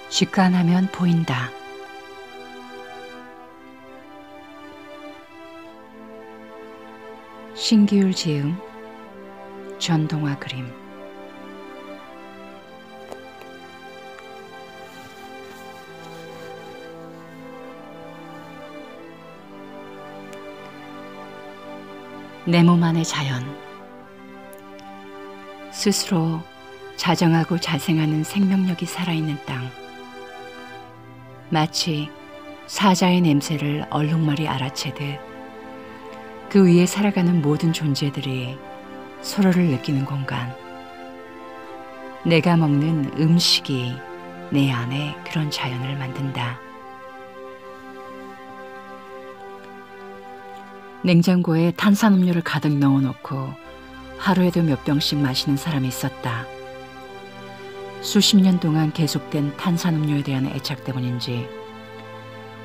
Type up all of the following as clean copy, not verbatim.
직관하면 보인다. 신기율 지음, 전동화 그림. 내 몸 안의 자연. 스스로 자정하고 자생하는 생명력이 살아있는 땅. 마치 사자의 냄새를 얼룩말이 알아채듯 그 위에 살아가는 모든 존재들이 서로를 느끼는 공간. 내가 먹는 음식이 내 안에 그런 자연을 만든다. 냉장고에 탄산음료를 가득 넣어놓고 하루에도 몇 병씩 마시는 사람이 있었다. 수십 년 동안 계속된 탄산음료에 대한 애착 때문인지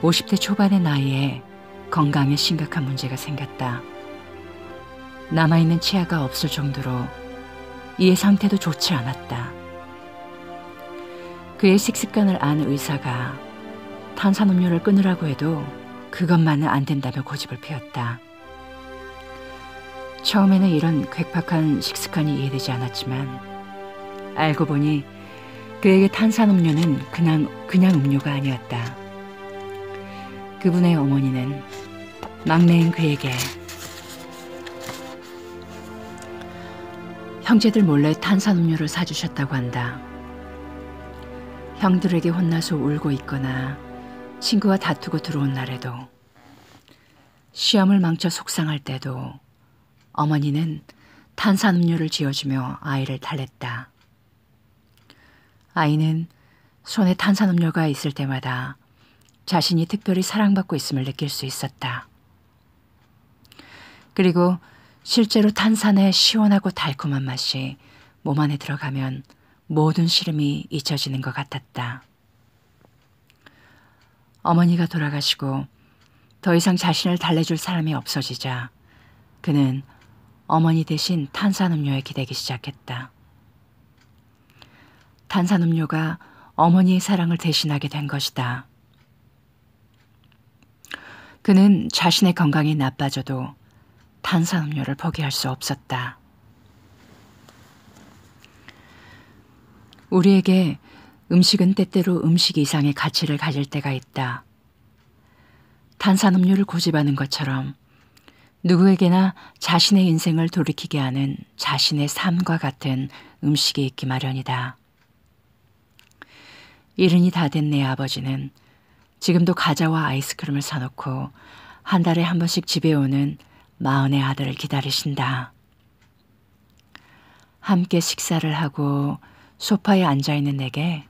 50대 초반의 나이에 건강에 심각한 문제가 생겼다. 남아있는 치아가 없을 정도로 이의 상태도 좋지 않았다. 그의 식습관을 안 의사가 탄산음료를 끊으라고 해도 그것만은 안 된다며 고집을 피웠다. 처음에는 이런 괴팍한 식습관이 이해되지 않았지만 알고 보니 그에게 탄산음료는 그냥 음료가 아니었다. 그분의 어머니는 막내인 그에게 형제들 몰래 탄산음료를 사주셨다고 한다. 형들에게 혼나서 울고 있거나 친구와 다투고 들어온 날에도, 시험을 망쳐 속상할 때도 어머니는 탄산음료를 지어주며 아이를 달랬다. 아이는 손에 탄산음료가 있을 때마다 자신이 특별히 사랑받고 있음을 느낄 수 있었다. 그리고 실제로 탄산의 시원하고 달콤한 맛이 몸 안에 들어가면 모든 시름이 잊혀지는 것 같았다. 어머니가 돌아가시고 더 이상 자신을 달래줄 사람이 없어지자 그는 어머니 대신 탄산음료에 기대기 시작했다. 탄산음료가 어머니의 사랑을 대신하게 된 것이다. 그는 자신의 건강이 나빠져도 탄산음료를 포기할 수 없었다. 우리에게 음식은 때때로 음식 이상의 가치를 가질 때가 있다. 탄산음료를 고집하는 것처럼 누구에게나 자신의 인생을 돌이키게 하는 자신의 삶과 같은 음식이 있기 마련이다. 이른이 다 된 내 아버지는 지금도 과자와 아이스크림을 사놓고 한 달에 한 번씩 집에 오는 마흔의 아들을 기다리신다. 함께 식사를 하고 소파에 앉아있는 내게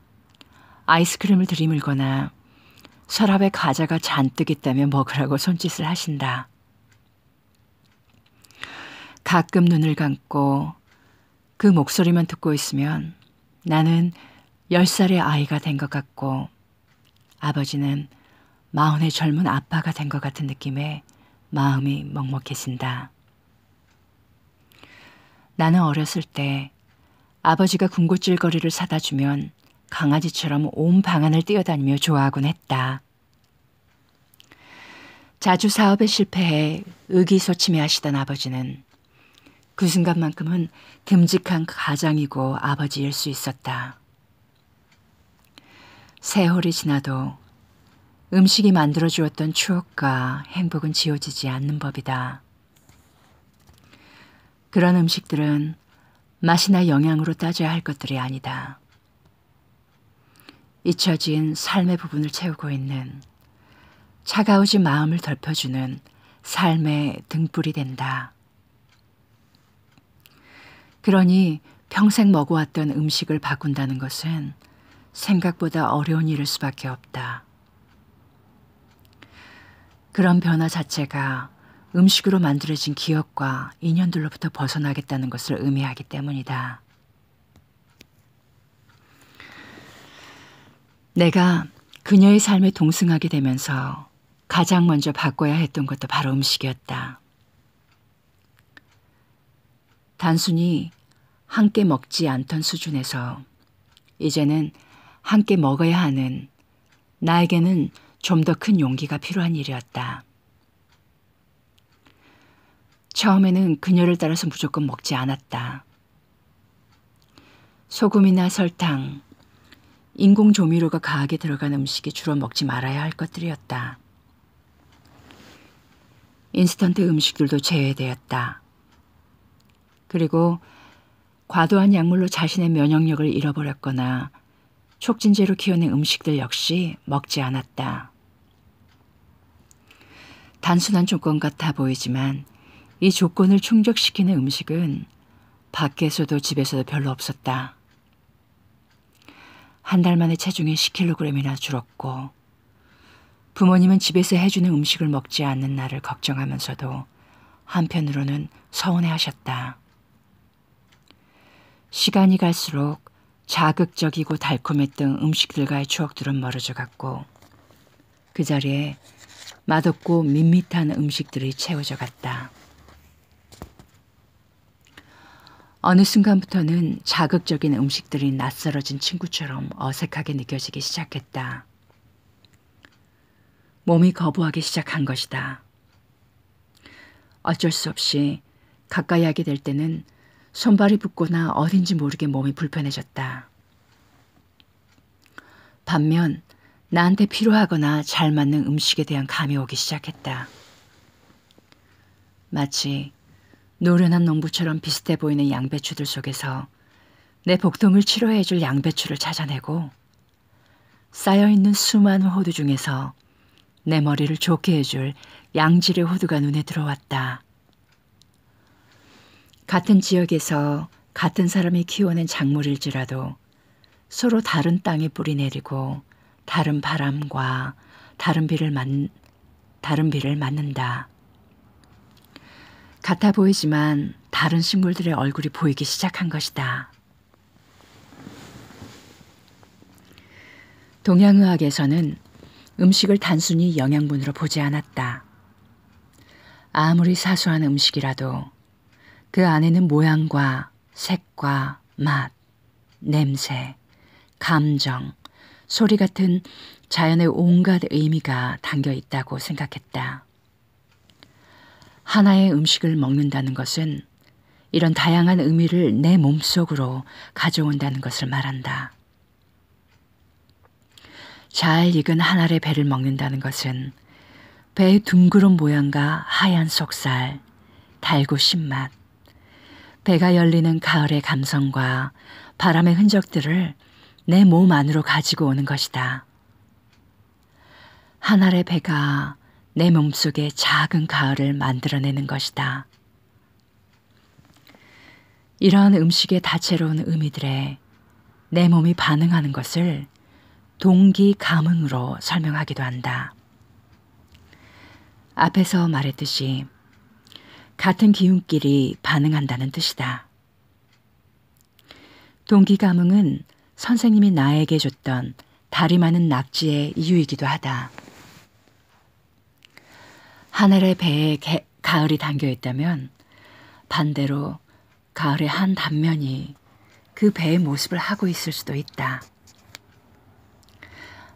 아이스크림을 들이밀거나 서랍에 과자가 잔뜩 있다면 먹으라고 손짓을 하신다. 가끔 눈을 감고 그 목소리만 듣고 있으면 나는 10살의 아이가 된 것 같고 아버지는 40의 젊은 아빠가 된 것 같은 느낌에 마음이 먹먹해진다. 나는 어렸을 때 아버지가 군것질거리를 사다 주면 강아지처럼 온 방안을 뛰어다니며 좋아하곤 했다. 자주 사업에 실패해 의기소침해하시던 아버지는 그 순간만큼은 듬직한 가장이고 아버지일 수 있었다. 세월이 지나도 음식이 만들어주었던 추억과 행복은 지워지지 않는 법이다. 그런 음식들은 맛이나 영양으로 따져야 할 것들이 아니다. 잊혀진 삶의 부분을 채우고 있는, 차가워진 마음을 덮여주는 삶의 등불이 된다. 그러니 평생 먹어왔던 음식을 바꾼다는 것은 생각보다 어려운 일일 수밖에 없다. 그런 변화 자체가 음식으로 만들어진 기억과 인연들로부터 벗어나겠다는 것을 의미하기 때문이다. 내가 그녀의 삶에 동승하게 되면서 가장 먼저 바꿔야 했던 것도 바로 음식이었다. 단순히 함께 먹지 않던 수준에서 이제는 함께 먹어야 하는 나에게는 좀 더 큰 용기가 필요한 일이었다. 처음에는 그녀를 따라서 무조건 먹지 않았다. 소금이나 설탕, 인공 조미료가 과하게 들어간 음식이 주로 먹지 말아야 할 것들이었다. 인스턴트 음식들도 제외되었다. 그리고 과도한 약물로 자신의 면역력을 잃어버렸거나 촉진제로 키워낸 음식들 역시 먹지 않았다. 단순한 조건 같아 보이지만 이 조건을 충족시키는 음식은 밖에서도 집에서도 별로 없었다. 한 달 만에 체중이 10kg이나 줄었고 부모님은 집에서 해주는 음식을 먹지 않는 나를 걱정하면서도 한편으로는 서운해하셨다. 시간이 갈수록 자극적이고 달콤했던 음식들과의 추억들은 멀어져 갔고 그 자리에 맛없고 밋밋한 음식들이 채워져 갔다. 어느 순간부터는 자극적인 음식들이 낯설어진 친구처럼 어색하게 느껴지기 시작했다. 몸이 거부하기 시작한 것이다. 어쩔 수 없이 가까이 하게 될 때는 손발이 붓거나 어딘지 모르게 몸이 불편해졌다. 반면 나한테 필요하거나 잘 맞는 음식에 대한 감이 오기 시작했다. 마치 노련한 농부처럼 비슷해 보이는 양배추들 속에서 내 복통을 치료해줄 양배추를 찾아내고 쌓여있는 수많은 호두 중에서 내 머리를 좋게 해줄 양질의 호두가 눈에 들어왔다. 같은 지역에서 같은 사람이 키워낸 작물일지라도 서로 다른 땅에 뿌리 내리고 다른 바람과 다른 비를 맞는다. 같아 보이지만 다른 식물들의 얼굴이 보이기 시작한 것이다. 동양의학에서는 음식을 단순히 영양분으로 보지 않았다. 아무리 사소한 음식이라도 그 안에는 모양과 색과 맛, 냄새, 감정, 소리 같은 자연의 온갖 의미가 담겨 있다고 생각했다. 하나의 음식을 먹는다는 것은 이런 다양한 의미를 내 몸속으로 가져온다는 것을 말한다. 잘 익은 한 알의 배를 먹는다는 것은 배의 둥그런 모양과 하얀 속살, 달고 신맛, 배가 열리는 가을의 감성과 바람의 흔적들을 내 몸 안으로 가지고 오는 것이다. 한 알의 배가 내 몸속에 작은 가을을 만들어내는 것이다. 이러한 음식의 다채로운 의미들에 내 몸이 반응하는 것을 동기감흥으로 설명하기도 한다. 앞에서 말했듯이 같은 기운끼리 반응한다는 뜻이다. 동기감흥은 선생님이 나에게 줬던 다리 많은 낙지의 이유이기도 하다. 하늘의 배에 가을이 담겨 있다면 반대로 가을의 한 단면이 그 배의 모습을 하고 있을 수도 있다.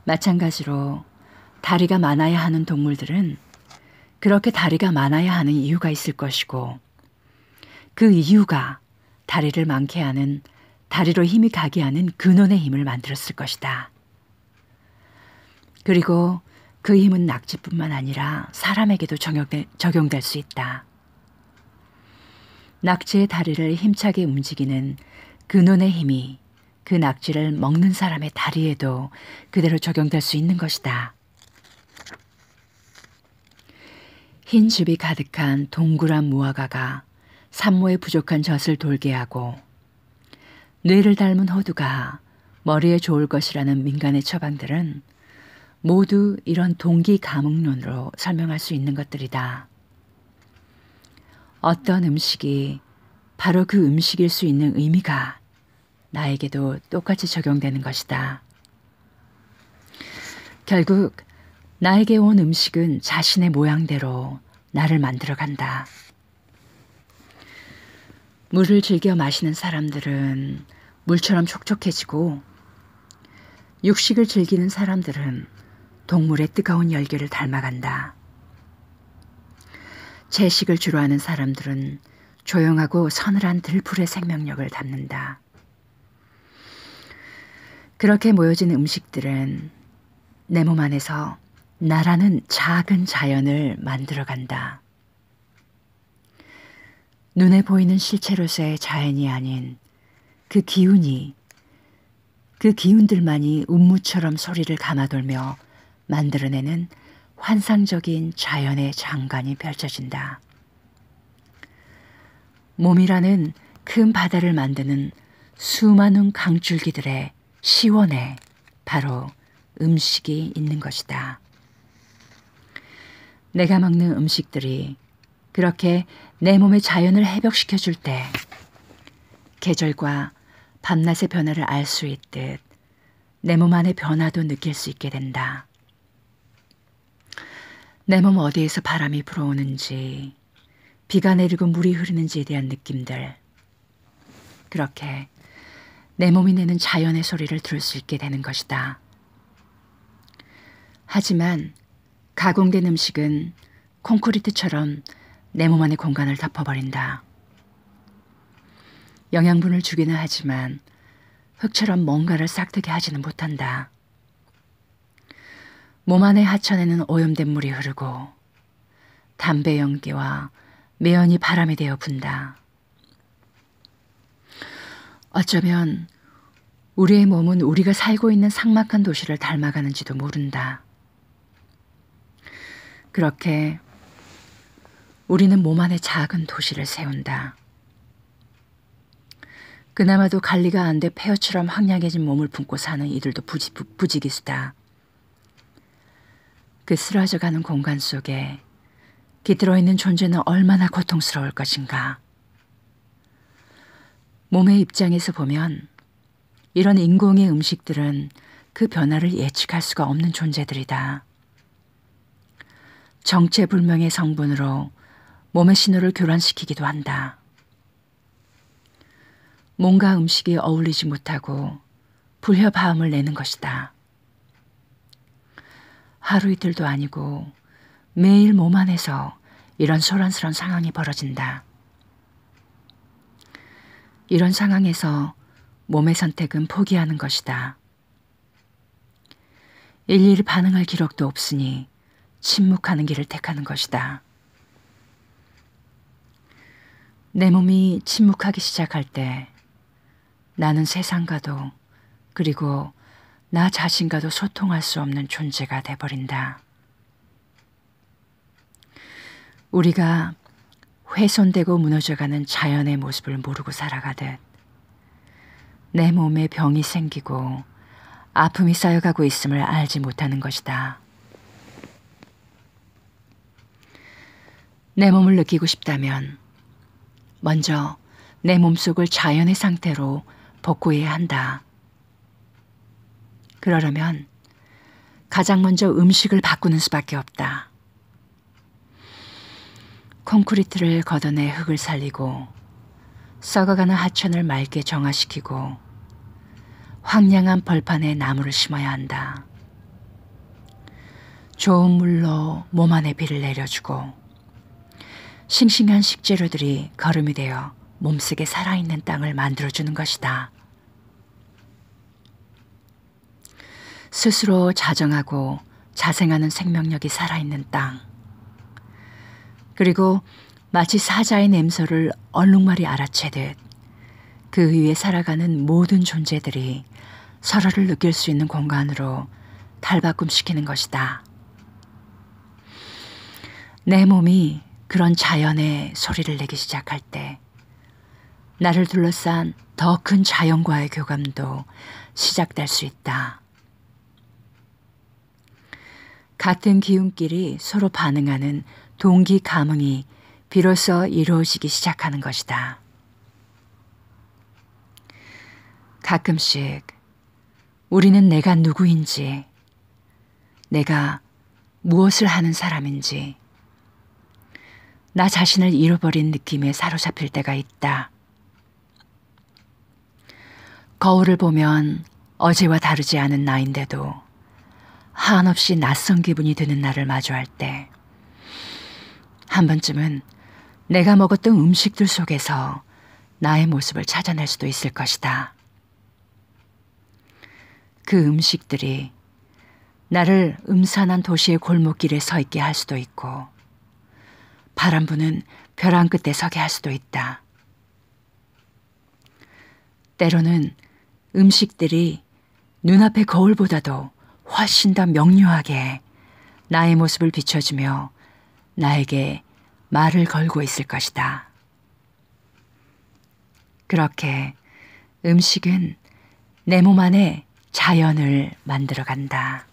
마찬가지로 다리가 많아야 하는 동물들은 그렇게 다리가 많아야 하는 이유가 있을 것이고 그 이유가 다리를 많게 하는 다리로 힘이 가게 하는 근원의 힘을 만들었을 것이다. 그리고 그 힘은 낙지뿐만 아니라 사람에게도 적용될 수 있다. 낙지의 다리를 힘차게 움직이는 근원의 힘이 그 낙지를 먹는 사람의 다리에도 그대로 적용될 수 있는 것이다. 흰 즙이 가득한 동그란 무화과가 산모의 부족한 젖을 돌게 하고 뇌를 닮은 호두가 머리에 좋을 것이라는 민간의 처방들은 모두 이런 동기감흥론으로 설명할 수 있는 것들이다. 어떤 음식이 바로 그 음식일 수 있는 의미가 나에게도 똑같이 적용되는 것이다. 결국 나에게 온 음식은 자신의 모양대로 나를 만들어간다. 물을 즐겨 마시는 사람들은 물처럼 촉촉해지고 육식을 즐기는 사람들은 동물의 뜨거운 열기를 닮아간다. 채식을 주로 하는 사람들은 조용하고 서늘한 들풀의 생명력을 담는다. 그렇게 모여진 음식들은 내 몸 안에서 나라는 작은 자연을 만들어간다. 눈에 보이는 실체로서의 자연이 아닌 그 기운들만이 운무처럼 소리를 감아돌며 만들어내는 환상적인 자연의 장관이 펼쳐진다. 몸이라는 큰 바다를 만드는 수많은 강줄기들의 시원에 바로 음식이 있는 것이다. 내가 먹는 음식들이 그렇게 내 몸의 자연을 회복시켜줄 때 계절과 밤낮의 변화를 알 수 있듯 내 몸 안의 변화도 느낄 수 있게 된다. 내 몸 어디에서 바람이 불어오는지, 비가 내리고 물이 흐르는지에 대한 느낌들, 그렇게 내 몸이 내는 자연의 소리를 들을 수 있게 되는 것이다. 하지만 가공된 음식은 콘크리트처럼 내 몸 안의 공간을 덮어버린다. 영양분을 주기는 하지만 흙처럼 뭔가를 싹트게 하지는 못한다. 몸 안의 하천에는 오염된 물이 흐르고 담배 연기와 매연이 바람이 되어 분다. 어쩌면 우리의 몸은 우리가 살고 있는 삭막한 도시를 닮아가는지도 모른다. 그렇게 우리는 몸 안에 작은 도시를 세운다. 그나마도 관리가 안 돼 폐허처럼 황량해진 몸을 품고 사는 이들도 부지기수다. 그 쓰러져가는 공간 속에 깃들어 있는 존재는 얼마나 고통스러울 것인가. 몸의 입장에서 보면 이런 인공의 음식들은 그 변화를 예측할 수가 없는 존재들이다. 정체불명의 성분으로 몸의 신호를 교란시키기도 한다. 몸과 음식이 어울리지 못하고 불협화음을 내는 것이다. 하루 이틀도 아니고 매일 몸 안에서 이런 소란스러운 상황이 벌어진다. 이런 상황에서 몸의 선택은 포기하는 것이다. 일일이 반응할 기록도 없으니 침묵하는 길을 택하는 것이다. 내 몸이 침묵하기 시작할 때 나는 세상과도 그리고 나 자신과도 소통할 수 없는 존재가 돼버린다. 우리가 훼손되고 무너져가는 자연의 모습을 모르고 살아가듯 내 몸에 병이 생기고 아픔이 쌓여가고 있음을 알지 못하는 것이다. 내 몸을 느끼고 싶다면 먼저 내 몸속을 자연의 상태로 복구해야 한다. 그러려면 가장 먼저 음식을 바꾸는 수밖에 없다. 콘크리트를 걷어내 흙을 살리고 썩어가는 하천을 맑게 정화시키고 황량한 벌판에 나무를 심어야 한다. 좋은 물로 몸 안에 비를 내려주고 싱싱한 식재료들이 거름이 되어 몸속에 살아있는 땅을 만들어주는 것이다. 스스로 자정하고 자생하는 생명력이 살아있는 땅. 그리고 마치 사자의 냄새를 얼룩말이 알아채듯 그 위에 살아가는 모든 존재들이 서로를 느낄 수 있는 공간으로 탈바꿈시키는 것이다. 내 몸이 그런 자연의 소리를 내기 시작할 때 나를 둘러싼 더 큰 자연과의 교감도 시작될 수 있다. 같은 기운끼리 서로 반응하는 동기 감흥이 비로소 이루어지기 시작하는 것이다. 가끔씩 우리는 내가 누구인지, 내가 무엇을 하는 사람인지, 나 자신을 잃어버린 느낌에 사로잡힐 때가 있다. 거울을 보면 어제와 다르지 않은 나인데도 한없이 낯선 기분이 드는 나를 마주할 때 한 번쯤은 내가 먹었던 음식들 속에서 나의 모습을 찾아낼 수도 있을 것이다. 그 음식들이 나를 음산한 도시의 골목길에 서 있게 할 수도 있고 바람 부는 벼랑 끝에 서게 할 수도 있다. 때로는 음식들이 눈앞의 거울보다도 훨씬 더 명료하게 나의 모습을 비춰주며 나에게 말을 걸고 있을 것이다. 그렇게 음식은 내 몸 안에 자연을 만들어 간다.